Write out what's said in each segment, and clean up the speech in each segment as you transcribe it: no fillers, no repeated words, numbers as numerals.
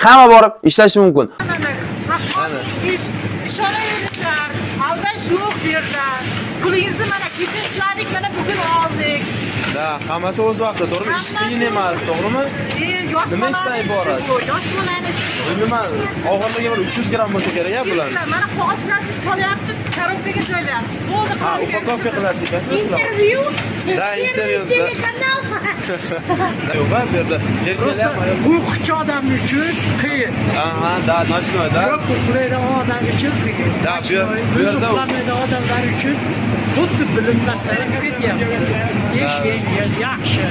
hamma borib ishlashi mumkin. İşonaverishlar, aldash yo'q bu yerda. Pulingizni mana kecha ishladik, mana bugun oldik. Da, hammasi o'z vaqtida, to'g'rimi? Ish qiyin emas, to'g'rimi? Nima ishdan iborat? Yosh bolani ishi. Nima? Og'irligi bir 300 gramm bo'lsa kerak-a bular. Mana qog'ozchasini solyapmiz, korobkaga joylayapmiz. Bo'ldi, Ha, upakovka qilib tikasizlar. Интервью? Да, интервью, да. Телеканал. Yo'q, bu yerda Просто o'quvchi odam uchun qiyin. Aha, da, nochnoy, da. Ko'p uxlaydigan odam uchun qiyin. Da, bu yerda uxlamaydigan odamlar uchun xuddi bilinmasdan o'tib ketyapti. Ish yengil, yaxshi.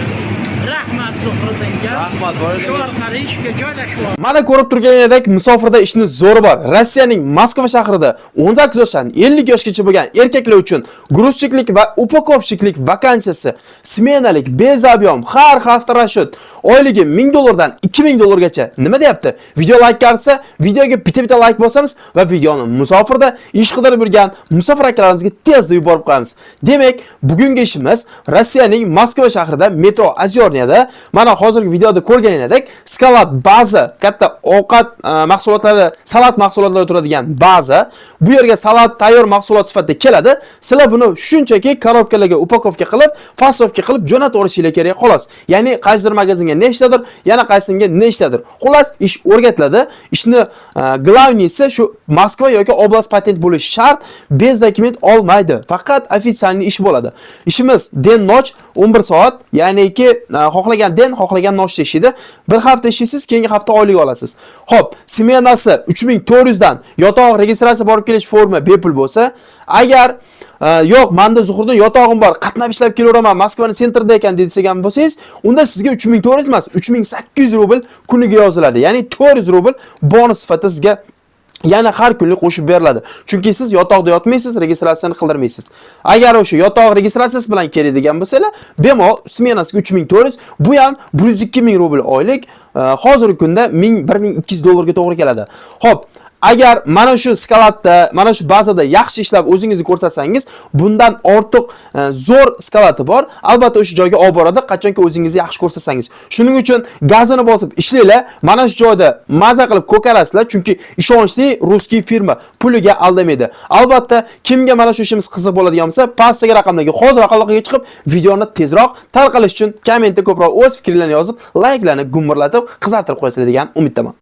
Rahmat Zuhriddinga. Rahmat, boylik. Shu orqali ishga joylashyapti. Mana ko'rib turganingdek, musofirda ishni zo'ri bor. Rossiyaning Moskva shahrida 18 yoshdan 50 yoshgacha bo'lgan erkaklar uchun gruzchiklik va upakovщикlik vakansiyasi, smenalik, bezabyom, har hafta rashid, oyligi $1000 dan $2000 Nima deyapti? Video like qarsa, videoga bitta like bosamiz va videoni musofirda ish qidirib yurgan musofir akalarimizga tezda yuborib qo'yamiz. Demak, bugungi ishimiz Rossiyaning Moskva shahrida metro Azyorniyada, mana hozirgi videoda ko'rganingdek, Skalat baza, katta ovqat mahsulotlari, salat mahsulotlari turadigan baza. Bu yerga salat tayyor mahsulot sifatida keladi. Sizlar buni shunchaki korobkalarga upakovka qilib, fasovka qilib jo'natib olishinglar kerak xolos. Ya'ni qaysidir magazinga nechtadir, yana qaysiga nechtadir. Xolos ish o'rgatiladi. Ishni glavniysi shu Moskva yoki oblast patent bo'lishi shart. Bez dokument olmaydi. Faqat ofitsialniy ish bo'ladi. Ishimiz den-noch 11 soat, ya'niki xohlagan den, xohlagan nochda ishlaydi. Bir hafta ishlaysiz, keyingi hafta oylik olasiz. Xo'p, smenasi 3400 dan yotoq registratsiya borib kelish forma bepul bo'lsa, agar yo'q, menda Zuhriddin yotog'im bor, qatnab ishlab kelaveraman, Moskvaning sentrida ekan degan bo'lsangiz, unda sizga 3400 emas, 3800 rubl kuniga yoziladi. Ya'ni 400 rubl bonus sifatida sizga yana har kunlik qo'shib beriladi. Chunki siz yotoqda yotmaysiz, registratsiyani qildirmaysiz. Agar o'sha yotoq registratsiyasi bilan keladigan bo'lsalar, bemalol smenasiga 3400, bu ham 102 rubl oylik, hozirgi kunda $1200 to'g'ri keladi. Xo'p, agar mana shu skalatda, mana shu bazada yaxshi ishlab o'zingizni ko'rsatsangiz, bundan ortiq zo'r skalati bor. Albatta o'sha joyga olib boradi, qachonki o'zingizni yaxshi ko'rsatsangiz. Shuning uchun gazini bosib ishlanglar. Mana shu joyda maza qilib ko'karasizlar, chunki ishonchli ruskiy firma puliga aldamaydi. Albatta, kimga mana shu ishimiz qiziq bo'ladigan bo'lsa, pastdagi raqamlarga hozir aloqaga chiqib, videoni tezroq tarqalish uchun kommentda ko'proq o'z fikrlaringizni yozib, like'larni gumburlatib, qizartirib qo'yasizlar degan umiddaman.